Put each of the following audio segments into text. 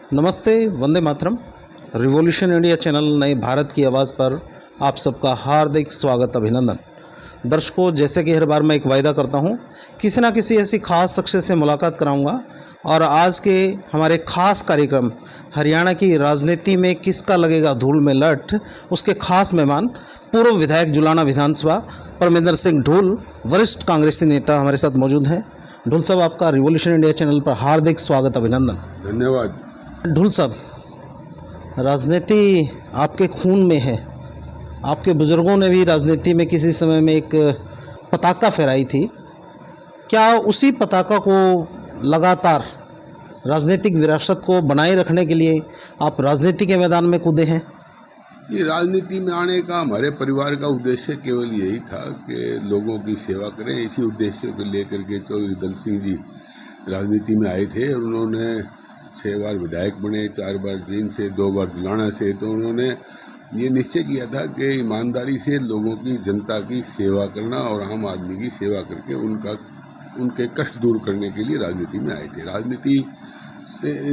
नमस्ते, Vande Mataram. Revolution India channel नए भारत की आवाज़ पर आप सबका हार्दिक स्वागत, अभिनंदन। दर्शकों, जैसे कि हर बार मैं एक वायदा करता हूं, किसी ना किसी ऐसी खास शख्स से मुलाकात कराऊंगा और आज के हमारे खास कार्यक्रम हरियाणा की राजनीति में किसका लगेगा धूल में लठ, उसके खास मेहमान पूर्व विधायक जुलाना विधानसभा परमिंदर सिंह ढूल, वरिष्ठ कांग्रेसी नेता हमारे साथ मौजूद हैं। ढूल साहब, आपका रिवॉल्यूशन इंडिया चैनल पर हार्दिक स्वागत, अभिनंदन। धन्यवाद। ढूल साहब, राजनीति आपके खून में है। आपके बुजुर्गों ने भी राजनीति में किसी समय में एक पताका फहराई थी। क्या उसी पताका को लगातार राजनीतिक विरासत को बनाए रखने के लिए आप राजनीति के मैदान में कूदे हैं? ये राजनीति में आने का हमारे परिवार का उद्देश्य केवल यही था कि लोगों की सेवा करें। इसी उद्देश्य को लेकर के चौधरी दल सिंह जी राजनीति में आए थे और उन्होंने 6 बार विधायक बने, 4 बार जींद से, 2 बार जुलाना से। तो उन्होंने ये निश्चय किया था कि ईमानदारी से लोगों की, जनता की सेवा करना और आम आदमी की सेवा करके उनके कष्ट दूर करने के लिए राजनीति में आए थे। राजनीति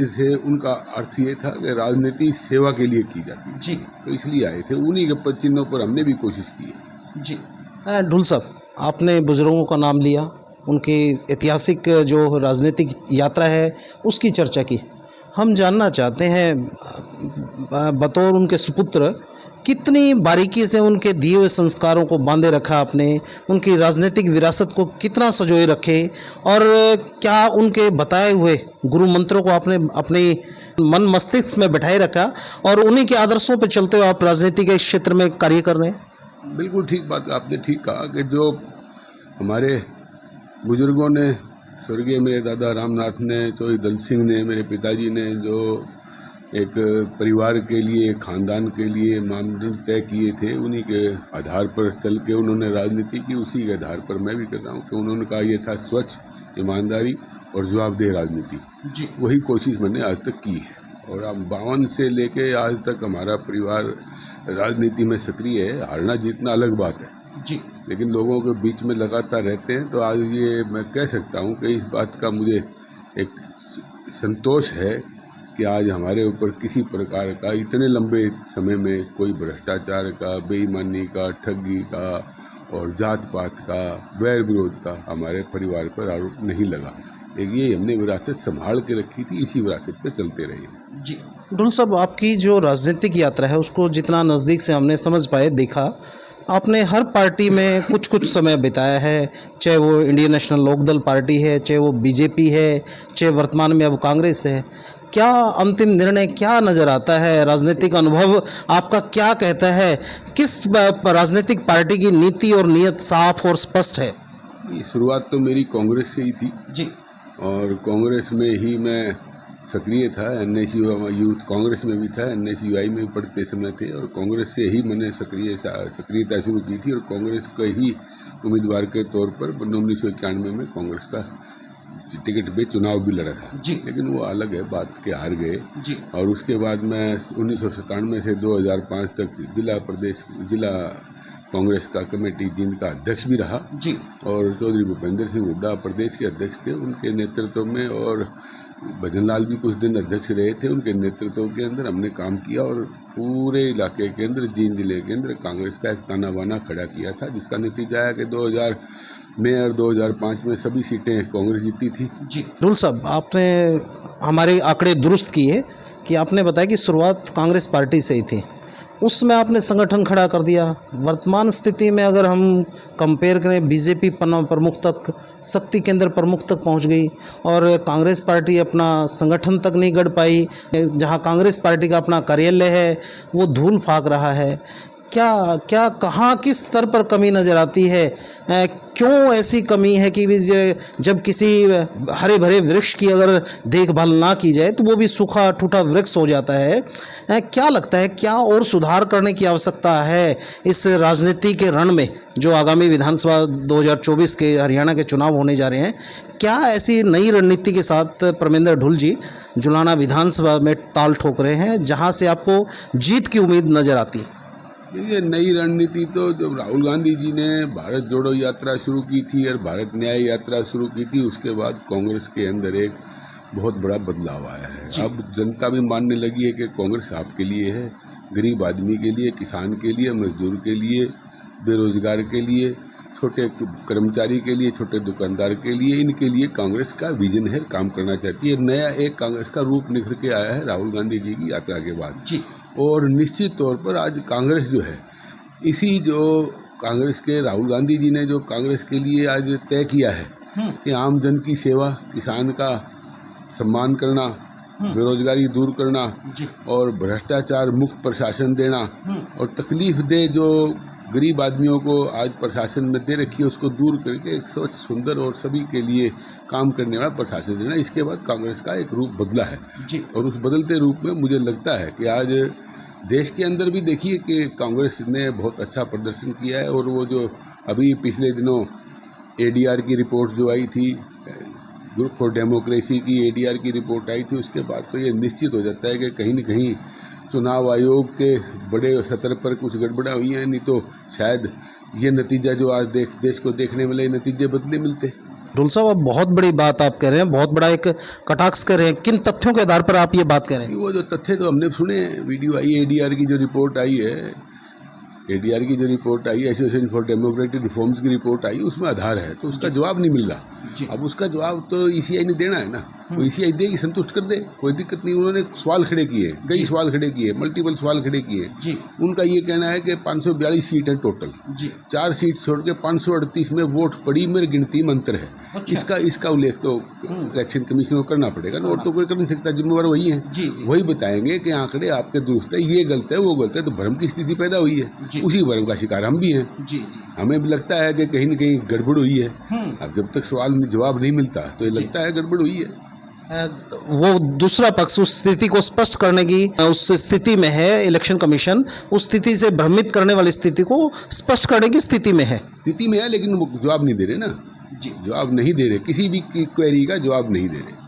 से उनका अर्थ ये था कि राजनीति सेवा के लिए की जाती है जी, तो इसलिए आए थे। उन्हीं के पद चिन्हों पर हमने भी कोशिश की है जी। ढूल साहब, आपने बुजुर्गों का नाम लिया, उनकी ऐतिहासिक जो राजनीतिक यात्रा है उसकी चर्चा की। हम जानना चाहते हैं बतौर उनके सुपुत्र कितनी बारीकी से उनके दिए हुए संस्कारों को बांधे रखा आपने, उनकी राजनीतिक विरासत को कितना संजोए रखे और क्या उनके बताए हुए गुरु मंत्रों को आपने अपने मन मस्तिष्क में बैठाए रखा और उन्हीं के आदर्शों पर चलते हुए आप राजनीति के क्षेत्र में कार्य कर रहे हैं? बिल्कुल ठीक बात आपने ठीक कहा कि जो हमारे बुजुर्गों ने, स्वर्गीय मेरे दादा रामनाथ ने, चौधरी दल सिंह ने, मेरे पिताजी ने जो एक परिवार के लिए, खानदान के लिए मानदंड तय किए थे, उन्हीं के आधार पर चल के उन्होंने राजनीति की। उसी के आधार पर मैं भी कर रहा हूँ कि उन्होंने कहा ये था स्वच्छ, ईमानदारी और जवाबदेह राजनीति जी। वही कोशिश मैंने आज तक की है और अब 52 से लेके आज तक हमारा परिवार राजनीति में सक्रिय है। हारना जीतना अलग बात है जी, लेकिन लोगों के बीच में लगातार रहते हैं। तो आज ये मैं कह सकता हूँ कि इस बात का मुझे एक संतोष है कि आज हमारे ऊपर किसी प्रकार का इतने लंबे समय में कोई भ्रष्टाचार का, बेईमानी का, ठगी का और जात पात का, वैर विरोध का हमारे परिवार पर आरोप नहीं लगा। लेकिन ये हमने विरासत संभाल के रखी थी, इसी विरासत पे चलते रहे जी। ढूल साहब, आपकी जो राजनीतिक यात्रा है उसको जितना नज़दीक से हमने समझ पाए, देखा, आपने हर पार्टी में कुछ कुछ समय बिताया है, चाहे वो इंडियन नेशनल लोकदल पार्टी है, चाहे वो बीजेपी है, चाहे वर्तमान में अब कांग्रेस है। क्या अंतिम निर्णय क्या नज़र आता है? राजनीतिक अनुभव आपका क्या कहता है? किस राजनीतिक पार्टी की नीति और नीयत साफ और स्पष्ट है? शुरुआत तो मेरी कांग्रेस से ही थी जी, और कांग्रेस में ही मैं सक्रिय था। NSU यूथ कांग्रेस में भी था, NSUI में पढ़ते समय थे और कांग्रेस से ही मैंने सक्रियता शुरू की थी और कांग्रेस का ही उम्मीदवार के तौर पर 1991 में कांग्रेस का टिकट पे चुनाव भी लड़ा था जी। लेकिन वो अलग है बात के हार गए जी। और उसके बाद मैं 1997 से 2005 तक जिला कांग्रेस का कमेटी जींद का अध्यक्ष भी रहा जी। और चौधरी भूपेंद्र सिंह हुड्डा प्रदेश के अध्यक्ष थे, उनके नेतृत्व में, और भजनलाल भी कुछ दिन अध्यक्ष रहे थे, उनके नेतृत्व के अंदर हमने काम किया और पूरे इलाके के अंदर, जींद जिले के अंदर कांग्रेस का एक ताना बाना खड़ा किया था, जिसका नतीजा है कि 2000 में और 2005 में सभी सीटें कांग्रेस जीती थी जी। ढूल साहब, आपने हमारे आंकड़े दुरुस्त किए कि आपने बताया कि शुरुआत कांग्रेस पार्टी से ही थी, उसमें आपने संगठन खड़ा कर दिया। वर्तमान स्थिति में अगर हम कंपेयर करें, बीजेपी प्रमुख तक, शक्ति केंद्र प्रमुख तक पहुंच गई और कांग्रेस पार्टी अपना संगठन तक नहीं गढ़ पाई। जहां कांग्रेस पार्टी का अपना कार्यालय है वो धूल फाक रहा है। क्या कहाँ किस स्तर पर कमी नज़र आती है? क्यों ऐसी कमी है कि जब किसी हरे भरे वृक्ष की अगर देखभाल ना की जाए तो वो भी सूखा टूटा वृक्ष हो जाता है? क्या लगता है, क्या और सुधार करने की आवश्यकता है इस राजनीति के रण में जो आगामी विधानसभा 2024 के हरियाणा के चुनाव होने जा रहे हैं? क्या ऐसी नई रणनीति के साथ परमिंदर ढूल जी जुलाना विधानसभा में ताल ठोक रहे हैं जहाँ से आपको जीत की उम्मीद नज़र आती है? देखिए, नई रणनीति तो जब राहुल गांधी जी ने भारत जोड़ो यात्रा शुरू की थी और भारत न्याय यात्रा शुरू की थी, उसके बाद कांग्रेस के अंदर एक बहुत बड़ा बदलाव आया है। अब जनता भी मानने लगी है कि कांग्रेस आपके लिए है, गरीब आदमी के लिए, किसान के लिए, मजदूर के लिए, बेरोजगार के लिए, छोटे कर्मचारी के लिए, छोटे दुकानदार के लिए, इनके लिए कांग्रेस का विजन है, काम करना चाहती है। नया एक कांग्रेस का रूप निखर के आया है राहुल गांधी जी की यात्रा के बाद जी। और निश्चित तौर पर आज कांग्रेस जो है, इसी जो कांग्रेस के राहुल गांधी जी ने जो कांग्रेस के लिए आज तय किया है कि आम जन की सेवा, किसान का सम्मान करना, बेरोजगारी दूर करना और भ्रष्टाचार मुक्त प्रशासन देना और तकलीफ दे जो गरीब आदमियों को आज प्रशासन में दे रखी है उसको दूर करके एक स्वच्छ, सुंदर और सभी के लिए काम करने वाला प्रशासन देना, इसके बाद कांग्रेस का एक रूप बदला है जी। और उस बदलते रूप में मुझे लगता है कि आज देश के अंदर भी देखिए कि कांग्रेस ने बहुत अच्छा प्रदर्शन किया है। और वो जो अभी पिछले दिनों ADR की रिपोर्ट जो आई थी, ग्रुप फॉर डेमोक्रेसी की ADR की रिपोर्ट आई थी, उसके बाद तो ये निश्चित हो जाता है कि कहीं न कहीं चुनाव आयोग के बड़े सतर पर कुछ गड़बड़ा हुई हैं, नहीं तो शायद ये नतीजा जो आज देश को देखने वाले नतीजे बदले मिलते। ढुल साहब, अब बहुत बड़ी बात आप कह रहे हैं, बहुत बड़ा एक कटाक्ष कर रहे हैं, किन तथ्यों के आधार पर आप ये बात कह रहे हैं? वो जो तथ्य तो हमने सुने हैं, वीडियो आई है, ADR की जो रिपोर्ट आई है, ADR की जो report I, association for democratic reforms की रिपोर्ट आई, उसमें आधार है, तो उसका जवाब नहीं मिल रहा। अब उसका जवाब तो ECI ने देना है ना, वो ECI देगी, संतुष्ट कर दे, कोई दिक्कत नहीं। उन्होंने सवाल खड़े किए, कई सवाल खड़े किए, मल्टीपल सवाल खड़े किए। उनका ये कहना है कि 542 सीट है टोटल, 4 सीट छोड़ के 538 में वोट पड़ी, मेरी गिनती में अंतर है। अच्छा। इसका उल्लेख तो इलेक्शन कमीशन को करना पड़ेगा ना, और तो कोई कर नहीं सकता, जिम्मेवार वही है, वही बताएंगे कि आंकड़े आपके दुरुस्त है, ये गलत है, वो गलत है, तो भ्रम की स्थिति पैदा हुई है, उसी भ्रम का शिकार हम भी हैं। हमें भी लगता है कि कहीं न कहीं गड़बड़ हुई है। अब जब तक सवाल में जवाब नहीं मिलता तो ये लगता है गड़बड़ हुई है। वो दूसरा पक्ष उस स्थिति को स्पष्ट करने की उस स्थिति में है, इलेक्शन कमीशन उस स्थिति से भ्रमित करने वाली स्थिति को स्पष्ट करने की स्थिति में है, लेकिन वो जवाब नहीं दे रहे ना जी, जवाब नहीं दे रहे, किसी भी क्वेरी का जवाब नहीं दे रहे।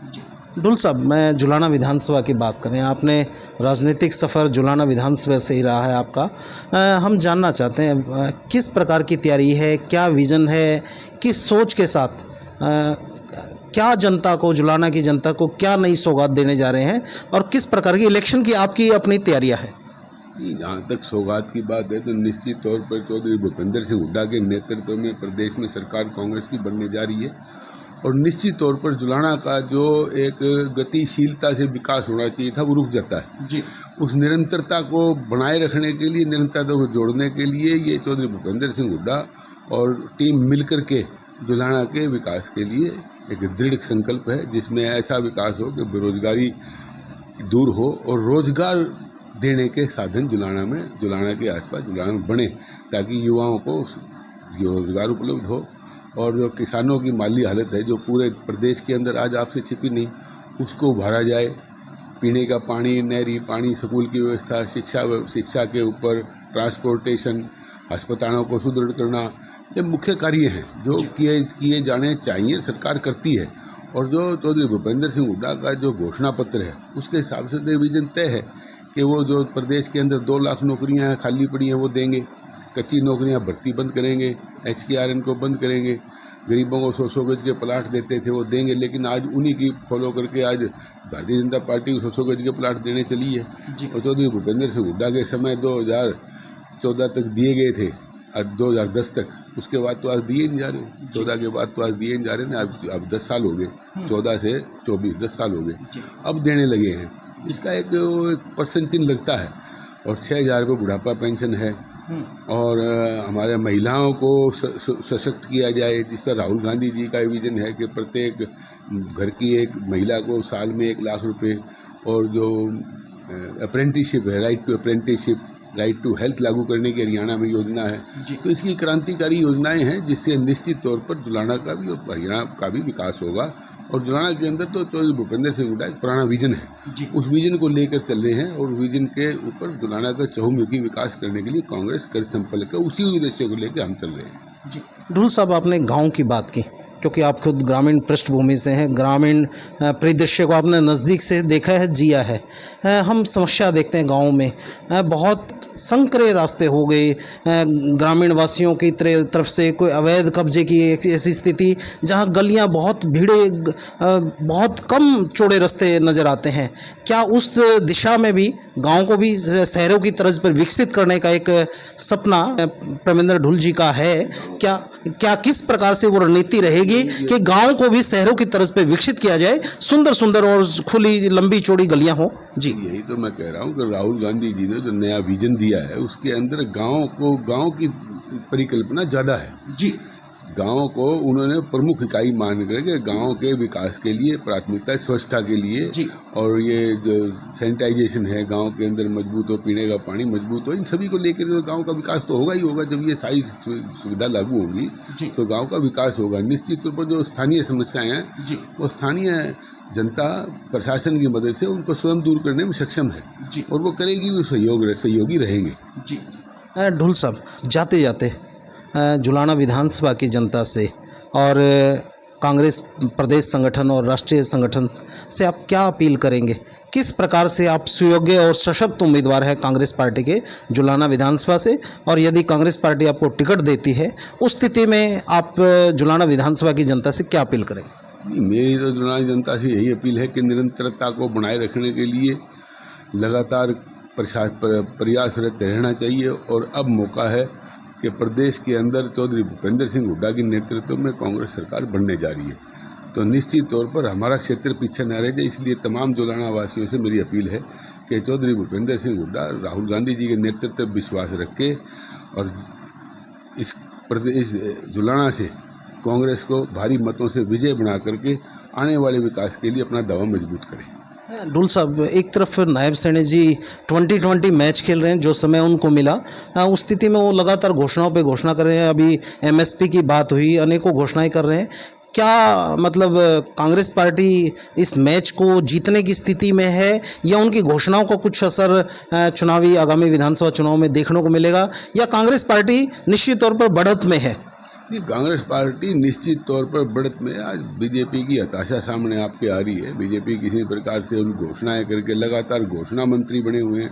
ढुल साहब, मैं जुलाना विधानसभा की बात करें, आपने राजनीतिक सफ़र जुलाना विधानसभा से ही रहा है आपका। हम जानना चाहते हैं किस प्रकार की तैयारी है, क्या विज़न है, किस सोच के साथ क्या जनता को, जुलाना की जनता को क्या नई सौगात देने जा रहे हैं और किस प्रकार की इलेक्शन की आपकी अपनी तैयारियां हैं? जहाँ तक सौगात की बात है तो निश्चित तौर पर चौधरी भूपेंद्र सिंह हुड्डा के नेतृत्व में प्रदेश में सरकार कांग्रेस की बनने जा रही है और निश्चित तौर पर जुलाना का जो एक गतिशीलता से विकास होना चाहिए था वो रुक जाता है जी। उस निरंतरता को बनाए रखने के लिए, निरंतरता को जोड़ने के लिए ये चौधरी भूपेंद्र सिंह हुड्डा और टीम मिलकर के जुलाना के विकास के लिए एक दृढ़ संकल्प है, जिसमें ऐसा विकास हो कि बेरोजगारी दूर हो और रोजगार देने के साधन जुलाना में, जुलाना के आसपास जुलाना में बने, ताकि युवाओं को रोजगार उपलब्ध हो और जो किसानों की माली हालत है जो पूरे प्रदेश के अंदर आज आपसे छिपी नहीं, उसको उभारा जाए। पीने का पानी, नहरी पानी, स्कूल की व्यवस्था, शिक्षा के ऊपर, ट्रांसपोर्टेशन, अस्पतालों को सुदृढ़ करना, ये मुख्य कार्य हैं जो किए जाने चाहिए, सरकार करती है। और जो चौधरी भूपेंद्र सिंह हुड्डा का जो घोषणा पत्र है उसके हिसाब से तो विजन तय है कि वो जो प्रदेश के अंदर 2 लाख नौकरियां खाली पड़ी हैं वो देंगे, कच्ची नौकरियां भर्ती बंद करेंगे, HKRN को बंद करेंगे, गरीबों को 100 गज के प्लाट देते थे वो देंगे। लेकिन आज उन्हीं की फॉलो करके आज भारतीय जनता पार्टी 100 गज के प्लाट देने चली है। और चौधरी भूपेंद्र सिंह हुड्डा के समय 2014 तक दिए गए थे और 2010 तक, उसके बाद तो आज दिए नहीं जा रहे, 14 के बाद तो आज दिए नहीं जा रहे ना। अब 10 साल हो गए, 14 से 24 10 साल हो गए, अब देने लगे हैं। इसका एक पर्सन चिन्ह लगता है। और 6,000 रुपये बुढ़ापा पेंशन है और हमारे महिलाओं को सशक्त किया जाए, जिस तरह राहुल गांधी जी का विजन है कि प्रत्येक घर की एक महिला को साल में 1 लाख रुपए, और जो अप्रेंटिसशिप है, right to apprenticeship, right to health लागू करने की हरियाणा में योजना है। तो इसकी क्रांतिकारी योजनाएं हैं जिससे निश्चित तौर पर जुलाना का भी और हरियाणा का भी विकास होगा। और जुलाना के अंदर तो चौधरी भूपेंद्र सिंह हुड्डा एक पुराना विजन है, उस विजन को लेकर चल रहे हैं और विजन के ऊपर जुलाना का चहुमुखी विकास करने के लिए कांग्रेस कर संपर्क है, उसी उद्देश्य को लेकर हम चल रहे हैं जी। ढूल साहब, आपने गांव की बात की, क्योंकि आप खुद ग्रामीण पृष्ठभूमि से हैं, ग्रामीण परिदृश्य को आपने नज़दीक से देखा है, जिया है। हम समस्या देखते हैं गाँव में, बहुत संकरे रास्ते हो गए, ग्रामीण वासियों की तरफ से कोई अवैध कब्जे की एक ऐसी स्थिति जहां गलियां बहुत भीड़े, बहुत कम चौड़े रास्ते नज़र आते हैं। क्या उस दिशा में भी गाँव को भी शहरों की तर्ज पर विकसित करने का एक सपना परमेंद्र ढुल जी का है? क्या क्या किस प्रकार से वो रणनीति रहेगी कि गांव को भी शहरों की तरज पे विकसित किया जाए, सुंदर सुंदर और खुली लंबी चौड़ी गलियां हो? जी, यही तो मैं कह रहा हूँ कि राहुल गांधी जी ने जो नया विजन दिया है उसके अंदर गांव की परिकल्पना ज़्यादा है। जी, गांव को उन्होंने प्रमुख इकाई मान करके गांव के विकास के लिए प्राथमिकता, स्वच्छता के लिए, जी, और ये जो सैनिटाइजेशन है, गांव के अंदर मजबूत हो, पीने का पानी मजबूत हो, इन सभी को लेकर तो गांव का विकास तो होगा ही होगा। जब ये सारी सुविधा लागू होगी जी, तो गांव का विकास होगा। निश्चित तौर पर जो स्थानीय समस्याएं हैं जी, वो स्थानीय जनता प्रशासन की मदद से उनको स्वयं दूर करने में सक्षम है, जी, और वो करेगी, वो सहयोगी रहेंगे। जी। ढुल साहब, जाते जाते जुलाना विधानसभा की जनता से और कांग्रेस प्रदेश संगठन और राष्ट्रीय संगठन से आप क्या अपील करेंगे? किस प्रकार से आप सुयोग्य और सशक्त उम्मीदवार हैं कांग्रेस पार्टी के जुलाना विधानसभा से, और यदि कांग्रेस पार्टी आपको टिकट देती है उस स्थिति में आप जुलाना विधानसभा की जनता से क्या अपील करेंगे? नहीं, मेरी तो जुलाना जनता से यही अपील है कि निरंतरता को बनाए रखने के लिए लगातार प्रयासरत रहना चाहिए, और अब मौका है कि प्रदेश के अंदर चौधरी भूपेंद्र सिंह हुड्डा के नेतृत्व में कांग्रेस सरकार बनने जा रही है। तो निश्चित तौर पर हमारा क्षेत्र पीछे न रह जाए, इसलिए तमाम जुलाना वासियों से मेरी अपील है कि चौधरी भूपेंद्र सिंह हुड्डा राहुल गांधी जी के नेतृत्व पर विश्वास रखे और इस प्रदेश जुलाना से कांग्रेस को भारी मतों से विजय बना करके आने वाले विकास के लिए अपना दावा मजबूत करें। ढुल साहब, एक तरफ नायब सैनी जी 2020 मैच खेल रहे हैं, जो समय उनको मिला उस स्थिति में वो लगातार घोषणाओं पे घोषणा कर रहे हैं। अभी एमएसपी की बात हुई, अनेकों घोषणाएं कर रहे हैं। क्या मतलब कांग्रेस पार्टी इस मैच को जीतने की स्थिति में है, या उनकी घोषणाओं का कुछ असर चुनावी आगामी विधानसभा चुनाव में देखने को मिलेगा, या कांग्रेस पार्टी निश्चित तौर पर बढ़त में है? नहीं, कांग्रेस पार्टी निश्चित तौर पर बढ़त में। आज बीजेपी की हताशा सामने आपके आ रही है। बीजेपी किसी प्रकार से उन घोषणाएं करके लगातार घोषणा मंत्री बने हुए हैं।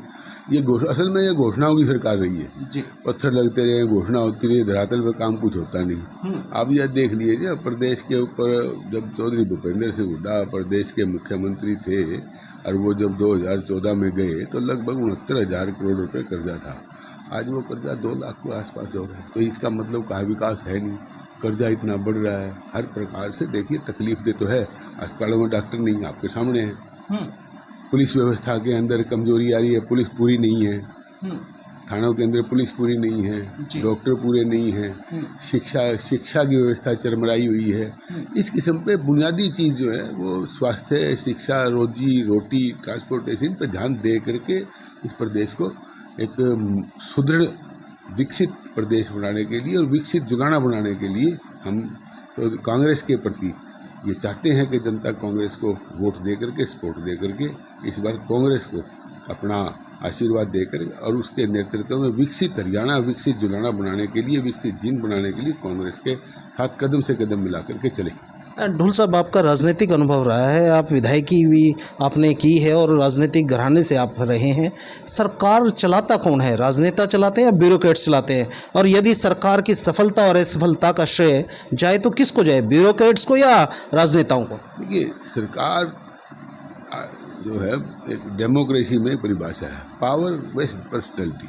ये असल में ये घोषणाओं की सरकार रही है जी। पत्थर लगते रहे, घोषणा होती रही, धरातल पर काम कुछ होता नहीं। आप यह देख लीजिए, प्रदेश के ऊपर जब चौधरी भूपेंद्र सिंह हुड्डा प्रदेश के मुख्यमंत्री थे और वो जब 2014 में गए तो लगभग 69,000 करोड़ रुपए कर्जा था। आज वो कर्जा 2 लाख के आसपास हो रहा है। तो इसका मतलब कहा विकास है नहीं, कर्जा इतना बढ़ रहा है। हर प्रकार से देखिए तकलीफ दे तो है। अस्पतालों में डॉक्टर नहीं, आपके सामने है। पुलिस व्यवस्था के अंदर कमजोरी आ रही है, पुलिस पूरी नहीं है। थानों के अंदर पुलिस पूरी नहीं है, डॉक्टर पूरे नहीं हैं। शिक्षा की व्यवस्था चरमराई हुई है। इस किस्म पे बुनियादी चीज़ जो है वो स्वास्थ्य, शिक्षा, रोजी रोटी, ट्रांसपोर्टेशन पे ध्यान दे करके इस प्रदेश को एक सुदृढ़ विकसित प्रदेश बनाने के लिए और विकसित जुलाना बनाने के लिए हम तो कांग्रेस के प्रति ये चाहते हैं कि जनता कांग्रेस को वोट दे करके, सपोर्ट दे करके इस बार कांग्रेस को अपना आशीर्वाद देकर और उसके नेतृत्व में विकसित हरियाणा, विकसित जुलाना बनाने के लिए, विकसित जिंद बनाने के लिए कांग्रेस के साथ कदम से कदम मिला करके चले। ढुल साहब, आपका राजनीतिक अनुभव रहा है, आप विधायकी भी आपने की है और राजनीतिक घराने से आप रहे हैं। सरकार चलाता कौन है? राजनेता चलाते हैं या ब्यूरोक्रेट्स चलाते हैं? और यदि सरकार की सफलता और असफलता का श्रेय जाए तो किसको जाए, ब्यूरोक्रेट्स को या राजनेताओं को? देखिए, सरकार जो है एक डेमोक्रेसी में परिभाषा है, power vest personality.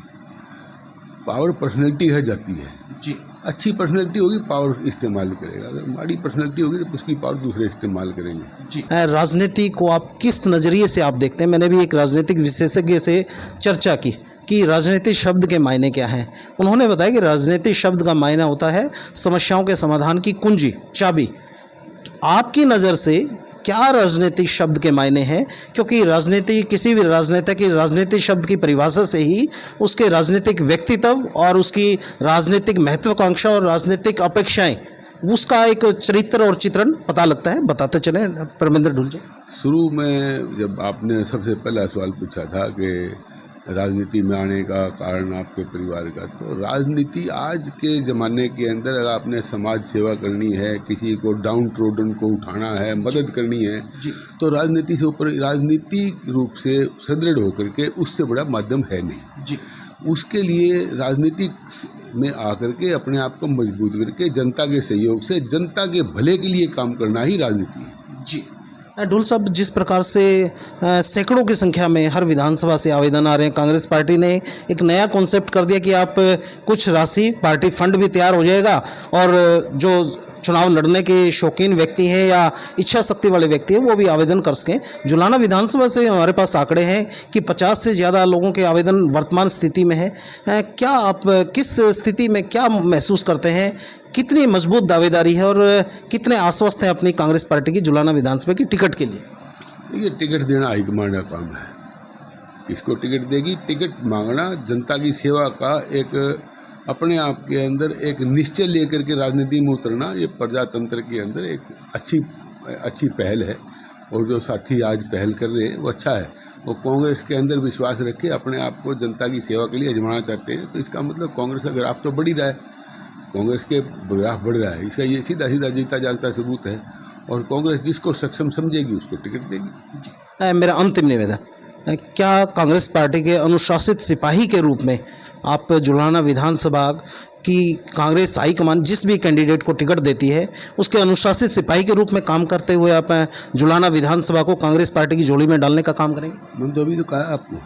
Power personality है जाती है जी। अच्छी पर्सनैलिटी होगी पावर इस्तेमाल करेगा, अगर माड़ी पर्सनैलिटी होगी तो उसकी पावर दूसरे इस्तेमाल करेंगे जी। राजनीति को आप किस नज़रिए से आप देखते हैं? मैंने भी एक राजनीतिक विशेषज्ञ से चर्चा की कि राजनीति शब्द के मायने क्या हैं। उन्होंने बताया कि राजनीति शब्द का मायना होता है समस्याओं के समाधान की कुंजी, चाबी। आपकी नज़र से क्या राजनीतिक शब्द के मायने हैं? क्योंकि राजनीति, किसी भी राजनेता की राजनीतिक शब्द की परिभाषा से ही उसके राजनीतिक व्यक्तित्व और उसकी राजनीतिक महत्वाकांक्षा और राजनीतिक अपेक्षाएं, उसका एक चरित्र और चित्रण पता लगता है। बताते चले परमेंद्र ढुल जी। शुरू में जब आपने सबसे पहला सवाल पूछा था कि राजनीति में आने का कारण आपके परिवार का। तो राजनीति आज के ज़माने के अंदर अगर आपने समाज सेवा करनी है, किसी को डाउन ट्रोडन को उठाना है, मदद करनी है, तो राजनीति से ऊपर राजनीतिक रूप से सुदृढ़ होकर के उससे बड़ा माध्यम है नहीं जी। उसके लिए राजनीति में आकर के अपने आप को मजबूत करके जनता के सहयोग से जनता के भले के लिए काम करना ही राजनीति है जी। ढोल साहब, जिस प्रकार से सैकड़ों की संख्या में हर विधानसभा से आवेदन आ रहे हैं, कांग्रेस पार्टी ने एक नया कॉन्सेप्ट कर दिया कि आप कुछ राशि पार्टी फंड भी तैयार हो जाएगा और जो चुनाव लड़ने के शौकीन व्यक्ति हैं या इच्छा शक्ति वाले व्यक्ति हैं वो भी आवेदन कर सकें। जुलाना विधानसभा से हमारे पास आंकड़े हैं कि 50 से ज़्यादा लोगों के आवेदन वर्तमान स्थिति में है। क्या आप किस स्थिति में क्या महसूस करते हैं, कितनी मजबूत दावेदारी है और कितने आश्वस्त हैं अपनी कांग्रेस पार्टी की जुलाना विधानसभा की टिकट के लिए? ये टिकट देना हाईकमांड का काम है, किसको टिकट देगी। टिकट मांगना जनता की सेवा का एक अपने आप के अंदर एक निश्चय लेकर के राजनीति में उतरना, ये प्रजातंत्र के अंदर एक अच्छी पहल है। और जो साथी आज पहल कर रहे हैं वो अच्छा है। वो कांग्रेस के अंदर विश्वास रखे, अपने आप को जनता की सेवा के लिए आजमाना चाहते हैं। तो इसका मतलब कांग्रेस का ग्राफ तो बढ़ ही रहा है, कांग्रेस के ग्राफ बढ़ रहा है, इसका ये सीधा सीधा जीता जागता सबूत है। और कांग्रेस जिसको सक्षम समझेगी उसको टिकट देगी। मेरा अंतिम निवेदन, क्या कांग्रेस पार्टी के अनुशासित सिपाही के रूप में आप जुलाना विधानसभा की कांग्रेस हाईकमान जिस भी कैंडिडेट को टिकट देती है उसके अनुशासित सिपाही के रूप में काम करते हुए आप जुलाना विधानसभा को कांग्रेस पार्टी की झोली में डालने का काम करेंगे? मैंने तो अभी तो कहा आपको,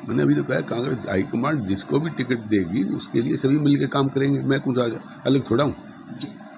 मैंने अभी तो कहा कांग्रेस हाईकमान जिसको भी टिकट देगी उसके लिए सभी मिलकर काम करेंगे। मैं कुछ अलग थोड़ा हूँ।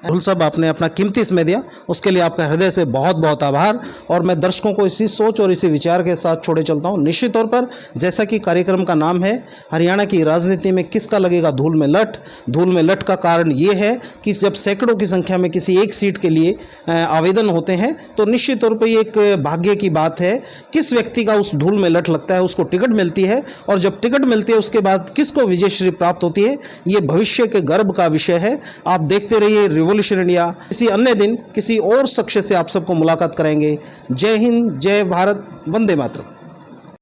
ढोल साहब, आपने अपना कीमती समय दिया, उसके लिए आपका हृदय से बहुत बहुत आभार। और मैं दर्शकों को इसी सोच और इसी विचार के साथ छोड़े चलता हूँ। निश्चित तौर पर जैसा कि कार्यक्रम का नाम है, हरियाणा की राजनीति में किसका लगेगा धूल में लट। धूल में लट का कारण ये है कि जब सैकड़ों की संख्या में किसी एक सीट के लिए आवेदन होते हैं तो निश्चित तौर पर ये एक भाग्य की बात है। किस व्यक्ति का उस धूल में लट लगता है, उसको टिकट मिलती है, और जब टिकट मिलती है उसके बाद किसको विजयश्री प्राप्त होती है, ये भविष्य के गर्व का विषय है। आप देखते रहिए रिवॉल्यूशन इंडिया। किसी अन्य दिन किसी और शख्स से आप सबको मुलाकात कराएंगे। जय हिंद, जय भारत, वंदे मातरम।